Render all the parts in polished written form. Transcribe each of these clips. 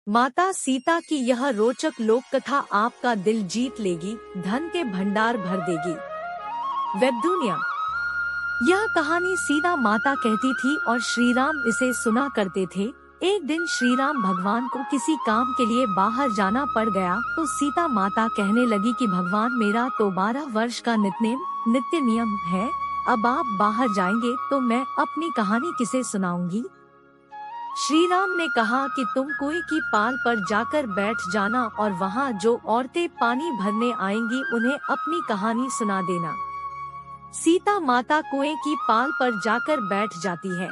माता सीता की यह रोचक लोक कथा आपका दिल जीत लेगी, धन के भंडार भर देगी। वेबदुनिया। यह कहानी सीता माता कहती थी और श्री राम इसे सुना करते थे। एक दिन श्री राम भगवान को किसी काम के लिए बाहर जाना पड़ गया तो सीता माता कहने लगी कि भगवान, मेरा तो 12 वर्ष का नित्य नियम है, अब आप बाहर जाएंगे तो मैं अपनी कहानी किसे सुनाऊंगी। श्री राम ने कहा कि तुम कुएं की पाल पर जाकर बैठ जाना और वहाँ जो औरतें पानी भरने आएंगी उन्हें अपनी कहानी सुना देना। सीता माता कुएं की पाल पर जाकर बैठ जाती है।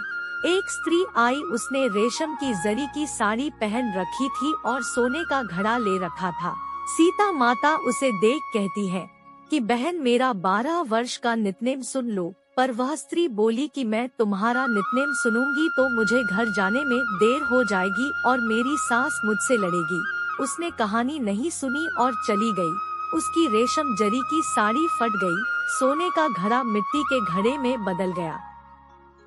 एक स्त्री आई, उसने रेशम की जरी की साड़ी पहन रखी थी और सोने का घड़ा ले रखा था। सीता माता उसे देख कहती है कि बहन, मेरा 12 वर्ष का नित्नेम सुन लो। पर वह स्त्री बोली कि मैं तुम्हारा नित्नेम सुनूंगी तो मुझे घर जाने में देर हो जाएगी और मेरी सास मुझसे लड़ेगी। उसने कहानी नहीं सुनी और चली गई। उसकी रेशम जरी की साड़ी फट गई, सोने का घड़ा मिट्टी के घड़े में बदल गया।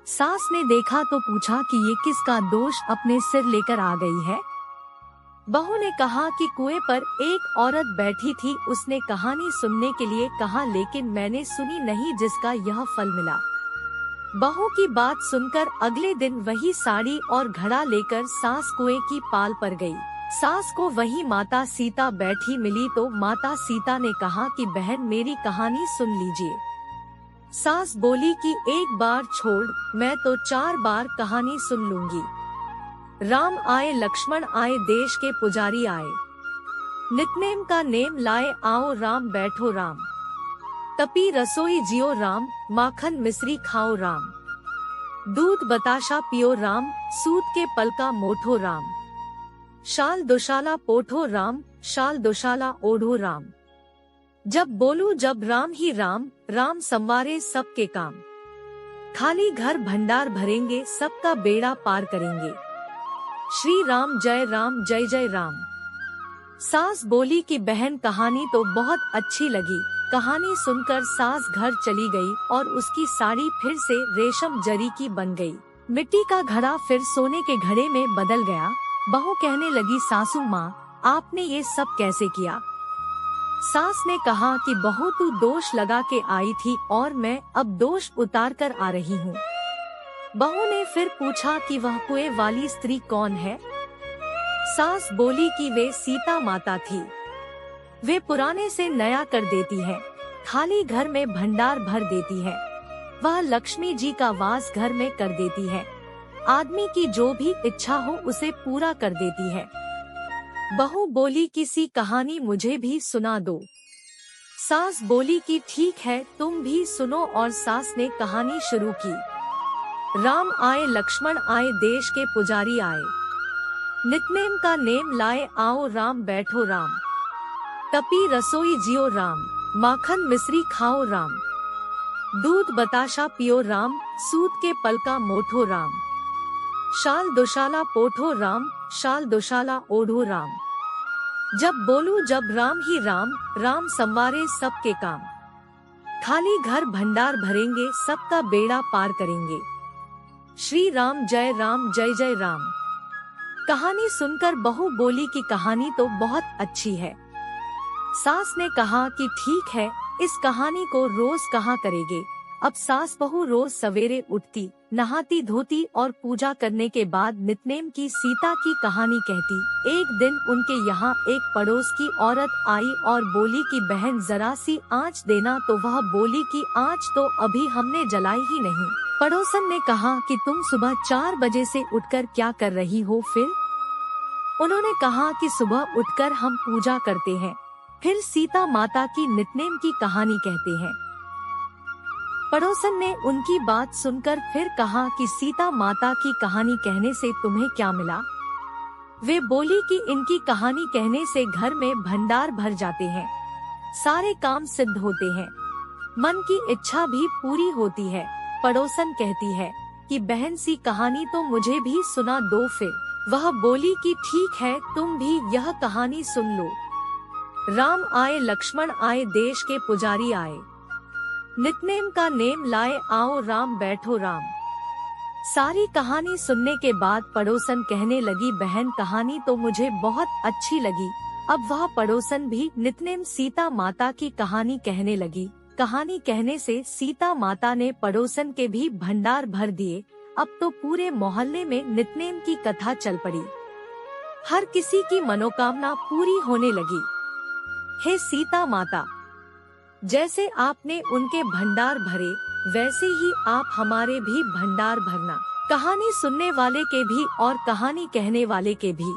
सास ने देखा तो पूछा कि ये किसका दोष अपने सिर लेकर आ गई है। बहू ने कहा कि कुएं पर एक औरत बैठी थी, उसने कहानी सुनने के लिए कहा लेकिन मैंने सुनी नहीं जिसका यह फल मिला। बहू की बात सुनकर अगले दिन वही साड़ी और घड़ा लेकर सास कुएं की पाल पर गई। सास को वही माता सीता बैठी मिली तो माता सीता ने कहा कि बहन, मेरी कहानी सुन लीजिए। सास बोली कि एक बार छोड़, मैं तो 4 बार कहानी सुन लूंगी। राम आए, लक्ष्मण आए, देश के पुजारी आए, नित्नेम का नेम लाए, आओ राम बैठो राम, तपी रसोई जियो राम, माखन मिश्री खाओ राम, दूध बताशा पियो राम, सूत के पलका मोठो राम, शाल दोशाला पोठो राम, शाल दोशाला ओढ़ो राम। जब बोलू जब राम ही राम, राम संवारे सबके काम, खाली घर भंडार भरेंगे, सबका बेड़ा पार करेंगे। श्री राम जय जय राम। सास बोली कि बहन, कहानी तो बहुत अच्छी लगी। कहानी सुनकर सास घर चली गई और उसकी साड़ी फिर से रेशम जरी की बन गई। मिट्टी का घड़ा फिर सोने के घड़े में बदल गया। बहू कहने लगी, सासू माँ, आपने ये सब कैसे किया। सास ने कहा कि बहू, तू दोष लगा के आई थी और मैं अब दोष उतार कर आ रही हूँ। बहू ने फिर पूछा कि वह कुएं वाली स्त्री कौन है। सास बोली कि वे सीता माता थी। वे पुराने से नया कर देती है, खाली घर में भंडार भर देती है। वह लक्ष्मी जी का वास घर में कर देती है। आदमी की जो भी इच्छा हो उसे पूरा कर देती है। बहू बोली, किसी कहानी मुझे भी सुना दो। सास बोली कि ठीक है, तुम भी सुनो और सास ने कहानी शुरू की। राम आए, लक्ष्मण आए, देश के पुजारी आए, नित्नेम का नेम लाए, आओ राम बैठो राम, तपी रसोई जियो राम, माखन मिश्री खाओ राम, दूध बताशा पियो राम, सूत के पलका मोठो राम, शाल दोशाला पोठो राम, शाल दोशाला ओढ़ो राम। जब बोलू जब राम ही राम, राम संवारे सबके काम, खाली घर भंडार भरेंगे, सबका बेड़ा पार करेंगे। श्री राम जय जय राम। कहानी सुनकर बहू बोली कि कहानी तो बहुत अच्छी है। सास ने कहा कि ठीक है, इस कहानी को रोज कहा करेंगे। अब सास बहू रोज सवेरे उठती, नहाती धोती और पूजा करने के बाद नित्नेम की सीता की कहानी कहती। एक दिन उनके यहाँ एक पड़ोस की औरत आई और बोली कि बहन, जरा सी आँच देना। तो वह बोली कि आँच तो अभी हमने जलाई ही नहीं। पड़ोसन ने कहा कि तुम सुबह 4 बजे से उठकर क्या कर रही हो फिर। उन्होंने कहा कि सुबह उठकर हम पूजा करते हैं, फिर सीता माता की नित्नेम की कहानी कहते हैं। पड़ोसन ने उनकी बात सुनकर फिर कहा कि सीता माता की कहानी कहने से तुम्हें क्या मिला। वे बोली कि इनकी कहानी कहने से घर में भंडार भर जाते हैं, सारे काम सिद्ध होते हैं, मन की इच्छा भी पूरी होती है। पड़ोसन कहती है कि बहन, सी कहानी तो मुझे भी सुना दो फिर। वह बोली कि ठीक है, तुम भी यह कहानी सुन लो। राम आए, लक्ष्मण आए, देश के पुजारी आए, नित्नेम का नेम लाए, आओ राम बैठो राम, सारी कहानी सुनने के बाद पड़ोसन कहने लगी, बहन कहानी तो मुझे बहुत अच्छी लगी। अब वह पड़ोसन भी नितनेम सीता माता की कहानी कहने लगी। कहानी कहने से सीता माता ने पड़ोसन के भी भंडार भर दिए। अब तो पूरे मोहल्ले में नितनेम की कथा चल पड़ी। हर किसी की मनोकामना पूरी होने लगी। हे सीता माता, जैसे आपने उनके भंडार भरे, वैसे ही आप हमारे भी भंडार भरना। कहानी सुनने वाले के भी और कहानी कहने वाले के भी।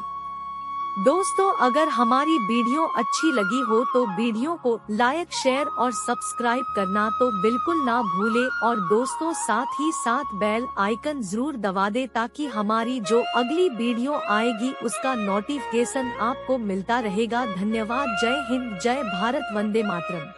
दोस्तों, अगर हमारी वीडियो अच्छी लगी हो तो वीडियो को लाइक, शेयर और सब्सक्राइब करना तो बिल्कुल ना भूले और दोस्तों साथ ही साथ बेल आइकन जरूर दबा दे ताकि हमारी जो अगली वीडियो आएगी उसका नोटिफिकेशन आपको मिलता रहेगा। धन्यवाद। जय हिंद, जय भारत, वंदे मातरम।